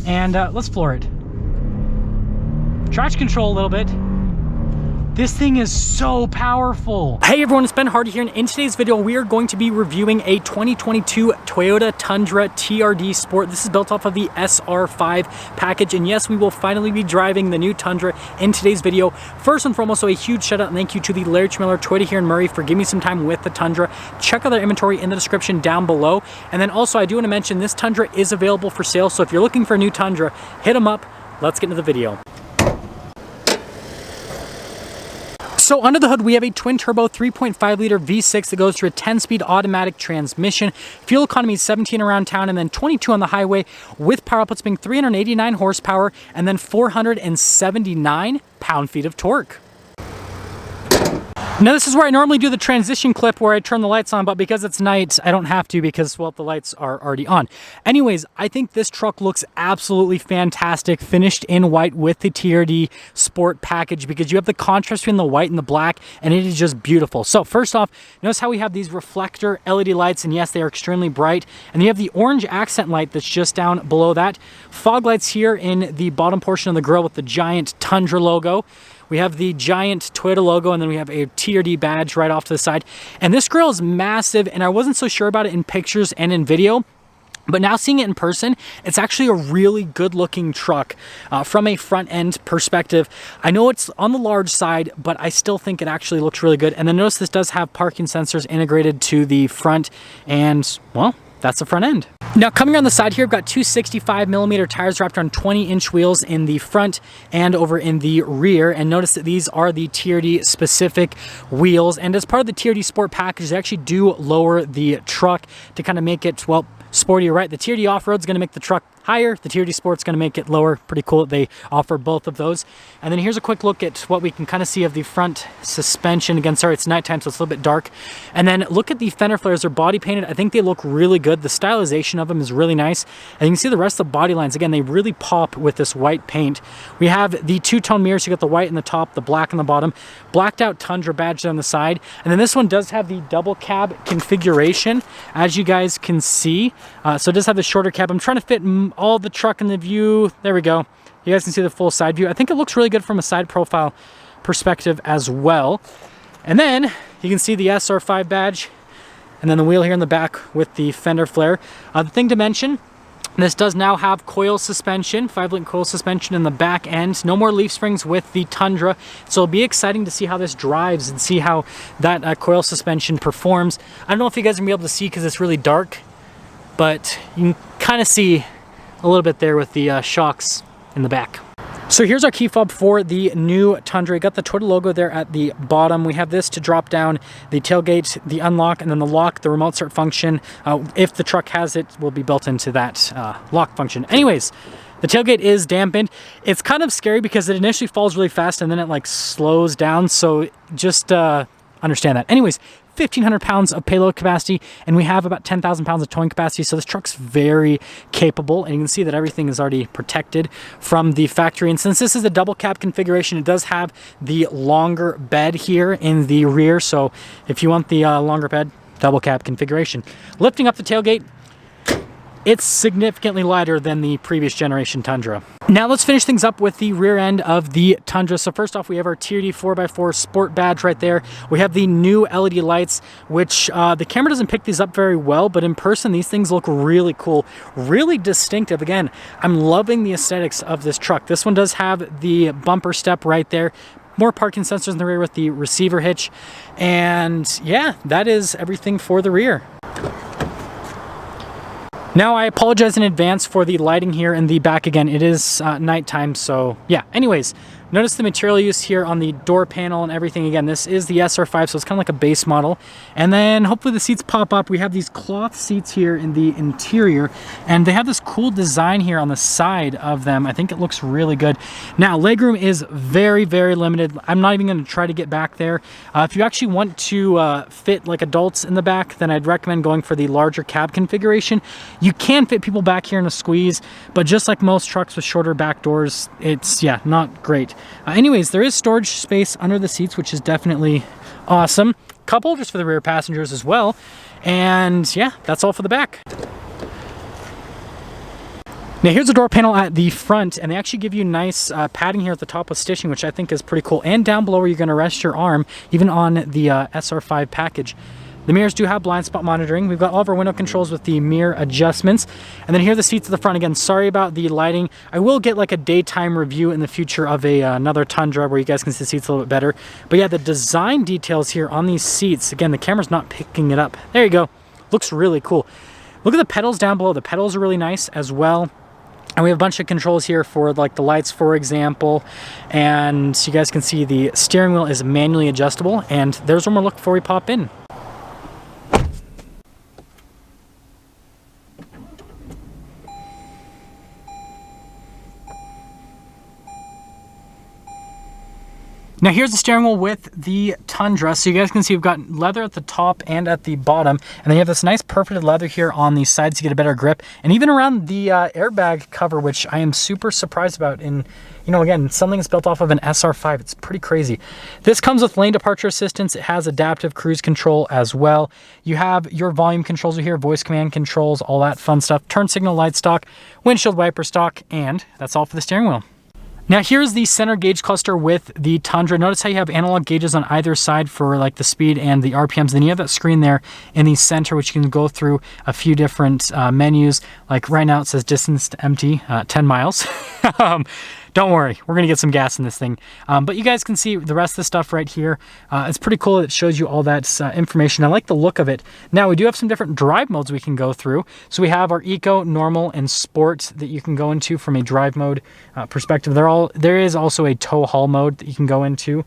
and let's floor it. Traction control a little bit. This thing is so powerful. Hey everyone, it's Ben Hardy here, and in today's video we are going to be reviewing a 2022 Toyota Tundra TRD Sport. This is built off of the SR5 package, and yes, we will finally be driving the new Tundra in today's video. First and foremost, so a huge shout out and thank you to the Larry Miller Toyota here in Murray for giving me some time with the Tundra. Check out their inventory in the description down below. And then also I do want to mention this Tundra is available for sale, so if you're looking for a new Tundra, hit them up. Let's get into the video. So under the hood, we have a twin turbo 3.5 liter V6 that goes through a 10-speed automatic transmission. Fuel economy is 17 around town and then 22 on the highway, with power outputs being 389 horsepower and then 479 pound-feet of torque. Now this is where I normally do the transition clip where I turn the lights on, but because it's night, I don't have to because, well, the lights are already on. Anyways, I think this truck looks absolutely fantastic, finished in white with the TRD Sport package, because you have the contrast between the white and the black, and it is just beautiful. So first off, notice how we have these reflector LED lights, and yes, they are extremely bright. And you have the orange accent light that's just down below that. Fog lights here in the bottom portion of the grille with the giant Tundra logo. We have the giant Toyota logo, and then we have a TRD badge right off to the side. And this grille is massive, and I wasn't so sure about it in pictures and in video, but now seeing it in person, it's actually a really good looking truck from a front end perspective. I know it's on the large side, but I still think it actually looks really good. And then notice this does have parking sensors integrated to the front, and well, that's the front end. Now coming on the side here, I've got two 65mm tires wrapped on 20-inch wheels in the front and over in the rear. And notice that these are the TRD specific wheels. And as part of the TRD Sport package, they actually do lower the truck to kind of make it, well, sportier, right? The TRD Off-Road is going to make the truck higher. The TRD Sport's going to make it lower. Pretty cool that they offer both of those. And then here's a quick look at what we can kind of see of the front suspension. Again, sorry, it's nighttime, so it's a little bit dark. And then look at the fender flares. They're body painted. I think they look really good. The stylization of them is really nice. And you can see the rest of the body lines. Again, they really pop with this white paint. We have the two-tone mirrors. You got the white in the top, the black on the bottom, blacked out Tundra badge on the side. And then this one does have the double cab configuration, as you guys can see. So it does have the shorter cab. I'm trying to fit all the truck in the view. There we go. You guys can see the full side view. I think it looks really good from a side profile perspective as well. And then you can see the SR5 badge, and then the wheel here in the back with the fender flare. The thing to mention, this does now have coil suspension, 5-link coil suspension in the back end. No more leaf springs with the Tundra. So it'll be exciting to see how this drives and see how that coil suspension performs. I don't know if you guys are going to be able to see because it's really dark, but you can kind of see a little bit there with the shocks in the back. So here's our key fob for the new Tundra. You got the Toyota logo there at the bottom. We have this to drop down the tailgate, the unlock, and then the lock, the remote start function. If the truck has it, will be built into that lock function. Anyways, the tailgate is dampened. It's kind of scary because it initially falls really fast and then it like slows down. So just understand that. Anyways, 1,500 pounds of payload capacity, and we have about 10,000 pounds of towing capacity, so this truck's very capable, and you can see that everything is already protected from the factory. And since this is a double cab configuration, it does have the longer bed here in the rear, so if you want the longer bed, double cab configuration. Lifting up the tailgate, it's significantly lighter than the previous generation Tundra. Now let's finish things up with the rear end of the Tundra. So first off, we have our TRD 4x4 Sport badge right there. We have the new LED lights, which the camera doesn't pick these up very well, but in person, these things look really cool, really distinctive. Again, I'm loving the aesthetics of this truck. This one does have the bumper step right there. More parking sensors in the rear with the receiver hitch. And yeah, that is everything for the rear. Now, I apologize in advance for the lighting here in the back. Again, it is nighttime, so yeah. Anyways, notice the material use here on the door panel and everything. Again, this is the SR5, so it's kind of like a base model. And then hopefully the seats pop up. We have these cloth seats here in the interior, and they have this cool design here on the side of them. I think it looks really good. Now, legroom is very, very limited. I'm not even going to try to get back there. If you actually want to fit like adults in the back, then I'd recommend going for the larger cab configuration. You can fit people back here in a squeeze, but just like most trucks with shorter back doors, it's, yeah, not great. Anyways, there is storage space under the seats, which is definitely awesome. Cup holders for the rear passengers as well. And yeah, that's all for the back. Now here's a door panel at the front, and they actually give you nice padding here at the top with stitching, which I think is pretty cool. And down below where you're going to rest your arm, even on the SR5 package. The mirrors do have blind spot monitoring. We've got all of our window controls with the mirror adjustments. And then here are the seats at the front. Again, sorry about the lighting. I will get like a daytime review in the future of another Tundra where you guys can see the seats a little bit better. But yeah, the design details here on these seats, again, the camera's not picking it up. There you go. Looks really cool. Look at the pedals down below. The pedals are really nice as well. And we have a bunch of controls here for like the lights, for example. And you guys can see the steering wheel is manually adjustable. And there's one more look before we pop in. Now here's the steering wheel with the Tundra. So you guys can see we've got leather at the top and at the bottom. And then you have this nice perforated leather here on the sides to get a better grip. And even around the airbag cover, which I am super surprised about in, you know, again, something that's built off of an SR5. It's pretty crazy. This comes with lane departure assistance. It has adaptive cruise control as well. You have your volume controls here, voice command controls, all that fun stuff. Turn signal light stock, windshield wiper stock, and that's all for the steering wheel. Now here's the center gauge cluster with the Tundra. Notice how you have analog gauges on either side for like the speed and the RPMs. Then you have that screen there in the center, which you can go through a few different menus. Like right now it says distance to empty, 10 miles. Don't worry, we're gonna get some gas in this thing. But you guys can see the rest of the stuff right here. It's pretty cool. It shows you all that information. I like the look of it. Now we do have some different drive modes we can go through. So we have our Eco, Normal, and Sport that you can go into from a drive mode perspective. There is also a tow haul mode that you can go into.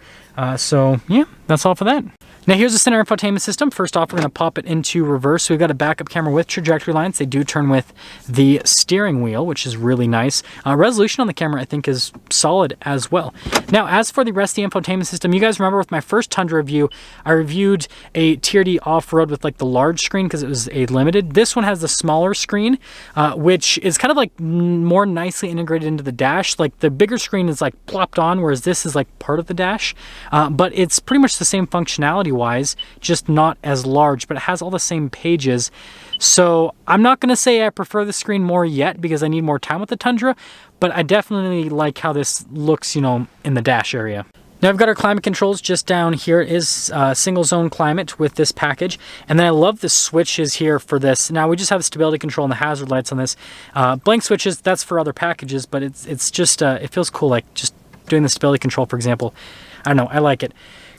So yeah, that's all for that. Now here's the center infotainment system. First off, we're going to pop it into reverse. So we've got a backup camera with trajectory lines. They do turn with the steering wheel, which is really nice. Resolution on the camera, I think, is solid as well. Now, as for the rest of the infotainment system, you guys remember with my first Tundra review, I reviewed a TRD off-road with like the large screen because it was a limited. This one has the smaller screen, which is kind of like more nicely integrated into the dash. Like the bigger screen is like plopped on, whereas this is like part of the dash. But it's pretty much the same functionality wise, just not as large, but it has all the same pages. So I'm not going to say I prefer the screen more yet because I need more time with the Tundra, but I definitely like how this looks, you know, in the dash area. Now I've got our climate controls just down here. It is single zone climate with this package. And then I love the switches here for this. Now we just have stability control and the hazard lights on this. Blank switches, that's for other packages, but it's just, it feels cool, like just doing the stability control, for example. I don't know, I like it.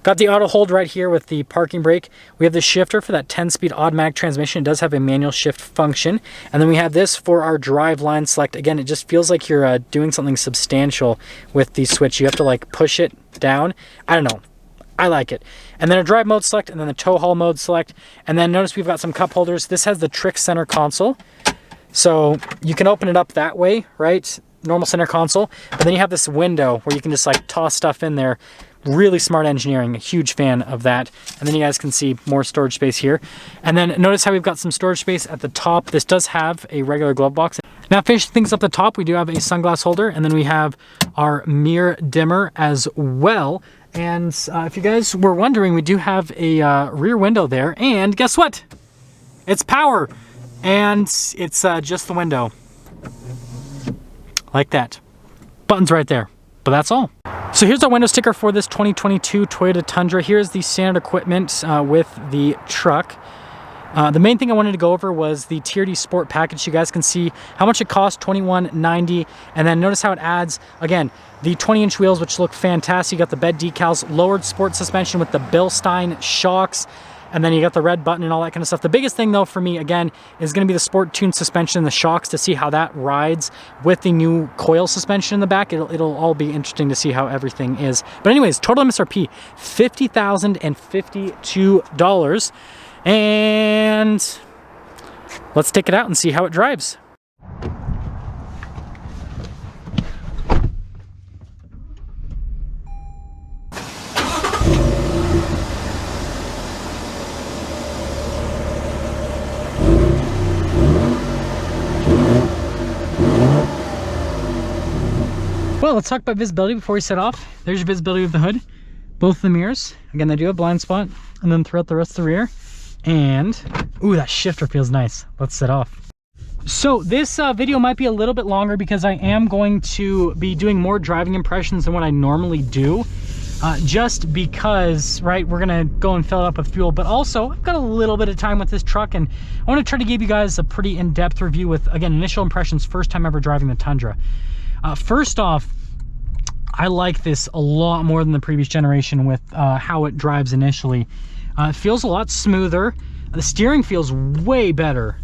Got the auto hold right here with the parking brake. We have the shifter for that 10-speed automatic transmission. It does have a manual shift function. And then we have this for our drive line select. Again, it just feels like you're doing something substantial with the switch. You have to like push it down. I don't know. I like it. And then a drive mode select, and then the tow haul mode select. And then notice we've got some cup holders. This has the trick center console. So you can open it up that way, right? Normal center console. But then you have this window where you can just like toss stuff in there. Really smart engineering, a huge fan of that. And then you guys can see more storage space here. And then notice how we've got some storage space at the top. This does have a regular glove box. Now finishing things up the top, we do have a sunglass holder, and then we have our mirror dimmer as well. And if you guys were wondering, we do have a rear window there, and guess what? It's power, and it's just the window. Like that. Buttons right there, but that's all. So here's our window sticker for this 2022 Toyota Tundra. Here's the standard equipment with the truck. The main thing I wanted to go over was the TRD Sport package. You guys can see how much it costs, $21.90. And then notice how it adds, again, the 20-inch wheels, which look fantastic. You got the bed decals, lowered sport suspension with the Bilstein shocks. And then you got the red button and all that kind of stuff. The biggest thing though for me, again, is going to be the sport tuned suspension and the shocks to see how that rides with the new coil suspension in the back. It'll all be interesting to see how everything is. But anyways, total MSRP, $50,052. And let's take it out and see how it drives. Well, let's talk about visibility before we set off. There's your visibility of the hood. Both of the mirrors. Again, they do have blind spot. And then throughout the rest of the rear. And, ooh, that shifter feels nice. Let's set off. So this video might be a little bit longer because I am going to be doing more driving impressions than what I normally do. Just because, right, we're gonna go and fill it up with fuel, but also I've got a little bit of time with this truck, and I want to try to give you guys a pretty in-depth review with, again, initial impressions, first time ever driving the Tundra. First off, I like this a lot more than the previous generation with how it drives initially. It feels a lot smoother. The steering feels way better.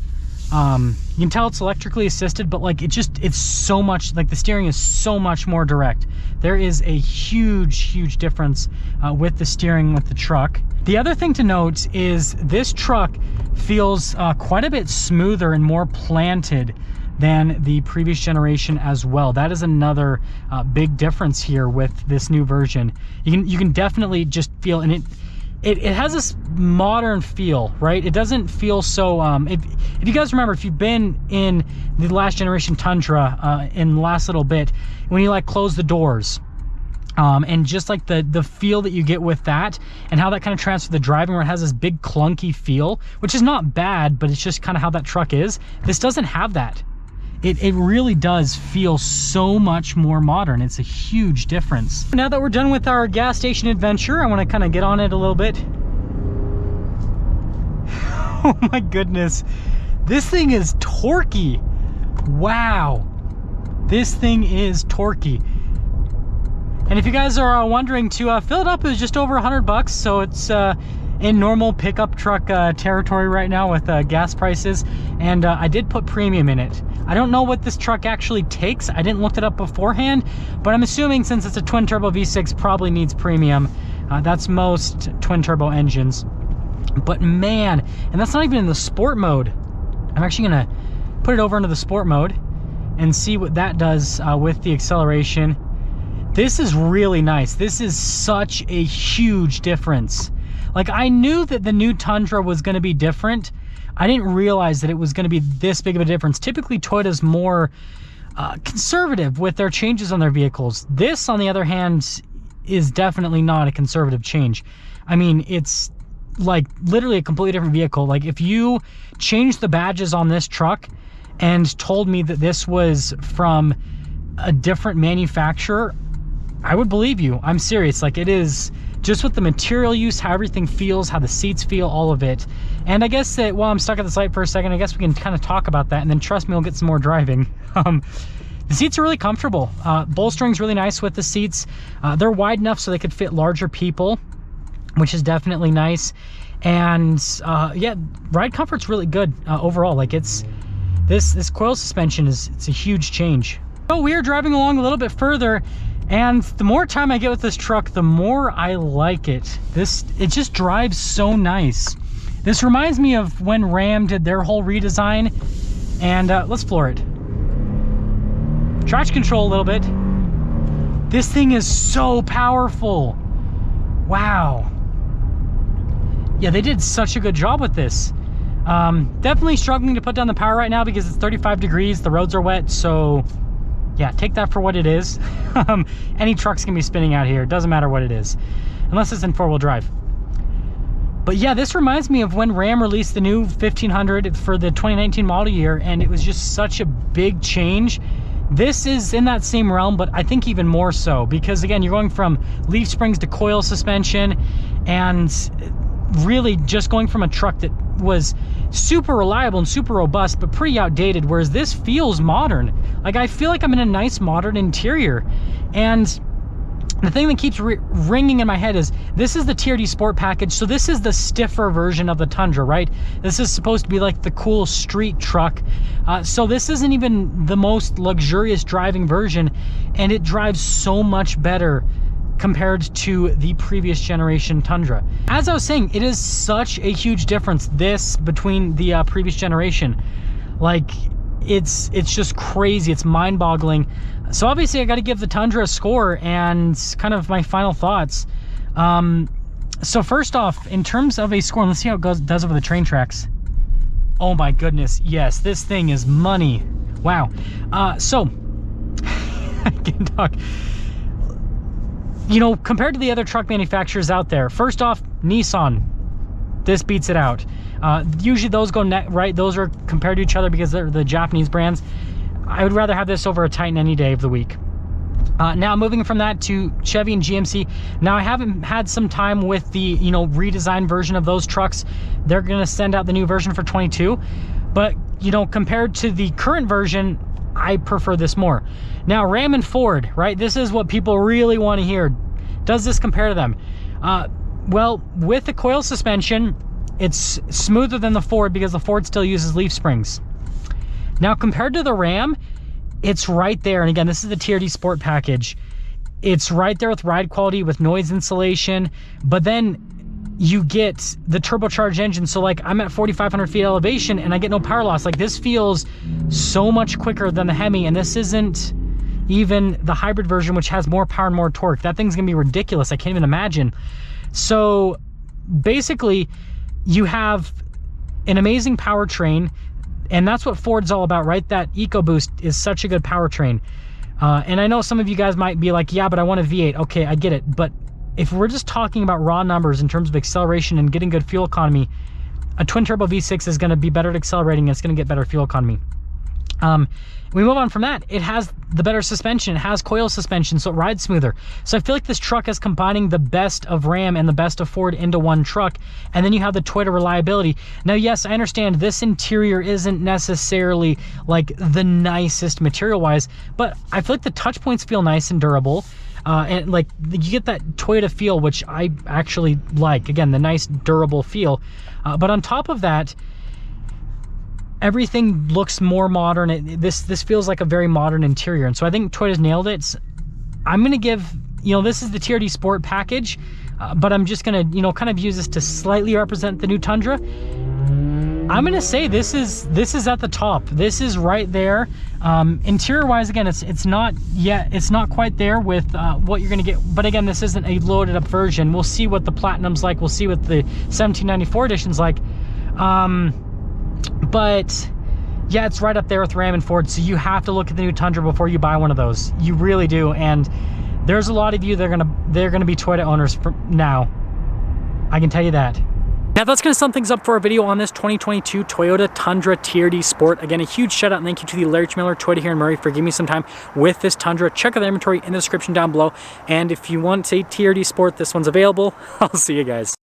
You can tell it's electrically assisted, but like it's so much, like the steering is so much more direct. There is a huge difference with the steering with the truck. The other thing to note is this truck feels quite a bit smoother and more planted than the previous generation as well. That is another big difference here with this new version. You can definitely just feel, and it has this modern feel, right? It doesn't feel so, if you guys remember, if you've been in the last generation Tundra in the last little bit, when you like close the doors, and just like the feel that you get with that and how that kind of transfers to the driving, where it has this big clunky feel, which is not bad, but it's just kind of how that truck is. This doesn't have that. It really does feel so much more modern. It's a huge difference. Now that we're done with our gas station adventure, I want to kind of get on it a little bit. Oh my goodness. This thing is torquey. Wow. This thing is torquey. And if you guys are wondering, to fill it up is just over $100, so it's in normal pickup truck territory right now with gas prices. And I did put premium in it. I don't know what this truck actually takes. I didn't look it up beforehand, but I'm assuming since it's a twin turbo V6, probably needs premium. That's most twin turbo engines. But man, and that's not even in the sport mode. I'm actually gonna put it over into the sport mode and see what that does with the acceleration. This is really nice. This is such a huge difference. Like, I knew that the new Tundra was gonna be different. I didn't realize that it was going to be this big of a difference. Typically, Toyota's more conservative with their changes on their vehicles. This, on the other hand, is definitely not a conservative change. I mean, it's like literally a completely different vehicle. Like, if you changed the badges on this truck and told me that this was from a different manufacturer, I would believe you. I'm serious. Like, it is just with the material use, how everything feels, how the seats feel, all of it. And I guess that while I'm stuck at this light for a second, I guess we can kind of talk about that, and then trust me, we'll get some more driving. The seats are really comfortable. Bolstering's really nice with the seats. They're wide enough so they could fit larger people, which is definitely nice. And yeah, ride comfort's really good overall. Like, it's this coil suspension it's a huge change. So we are driving along a little bit further, and the more time I get with this truck, the more I like it. It just drives so nice. This reminds me of when Ram did their whole redesign. And let's floor it. Traction control a little bit. This thing is so powerful. Wow. Yeah, they did such a good job with this. Definitely struggling to put down the power right now because it's 35 degrees, the roads are wet, so yeah, take that for what it is. Any truck's gonna be spinning out here, doesn't matter what it is, unless it's in four-wheel drive. But yeah, this reminds me of when Ram released the new 1500 for the 2019 model year, and it was just such a big change. This is in that same realm, but I think even more so, because again, you're going from leaf springs to coil suspension, and really just going from a truck that was super reliable and super robust, but pretty outdated, whereas this feels modern. Like, I feel like I'm in a nice modern interior. And the thing that keeps ringing in my head is, this is the TRD Sport package, so this is the stiffer version of the Tundra, right? This is supposed to be like the cool street truck. So this isn't even the most luxurious driving version, and it drives so much better compared to the previous generation Tundra. As I was saying, it is such a huge difference, this between the previous generation. Like, it's just crazy, it's mind-boggling. So obviously I got to give the Tundra a score, and kind of my final thoughts. So first off, in terms of a score, let's see how it does over the train tracks. Oh my goodness, yes, this thing is money. Wow. So I can talk. You know, compared to the other truck manufacturers out there, first off, Nissan, this beats it out. Usually those go right, those are compared to each other because they're the Japanese brands. I would rather have this over a Titan any day of the week. Now moving from that to Chevy and GMC. Now I haven't had some time with the, you know, redesigned version of those trucks. They're gonna send out the new version for 22, but you know, compared to the current version, I prefer this more. Now Ram and Ford, right? This is what people really want to hear. Does this compare to them? Well, with the coil suspension, it's smoother than the Ford because the Ford still uses leaf springs. Now compared to the Ram, it's right there. And again, this is the TRD Sport package. It's right there with ride quality, with noise insulation, but then you get the turbocharged engine. So like I'm at 4,500 feet elevation and I get no power loss. Like this feels so much quicker than the Hemi, and this isn't even the hybrid version, which has more power and more torque. That thing's gonna be ridiculous. I can't even imagine. So basically you have an amazing powertrain, and that's what Ford's all about, right? That EcoBoost is such a good powertrain. And I know some of you guys might be like, yeah, but I want a V8. Okay, I get it. But if we're just talking about raw numbers in terms of acceleration and getting good fuel economy, a twin turbo V6 is going to be better at accelerating. It's going to get better fuel economy. We move on from that. It has the better suspension. It has coil suspension, so it rides smoother. So I feel like this truck is combining the best of Ram and the best of Ford into one truck. And then you have the Toyota reliability. Now, yes, I understand this interior isn't necessarily like the nicest material-wise, but I feel like the touch points feel nice and durable. And like you get that Toyota feel, which I actually like. Again, the nice durable feel. But on top of that, everything looks more modern. This feels like a very modern interior. And so I think Toyota's nailed it. I'm going to give, you know, this is the TRD Sport package, but I'm just going to, you know, kind of use this to slightly represent the new Tundra. I'm going to say this is at the top. This is right there. Interior wise, again, it's not yet, it's not quite there with what you're going to get. But again, this isn't a loaded up version. We'll see what the Platinum's like. We'll see what the 1794 edition's like. But yeah, it's right up there with Ram and Ford. So you have to look at the new Tundra before you buy one of those. You really do. And there's a lot of you that are they're gonna be Toyota owners for now. I can tell you that. Now that's going to sum things up for our video on this 2022 Toyota Tundra TRD Sport. Again, a huge shout out and thank you to the Larry Miller Toyota here in Murray for giving me some time with this Tundra. Check out the inventory in the description down below. And if you want a TRD Sport, this one's available. I'll see you guys.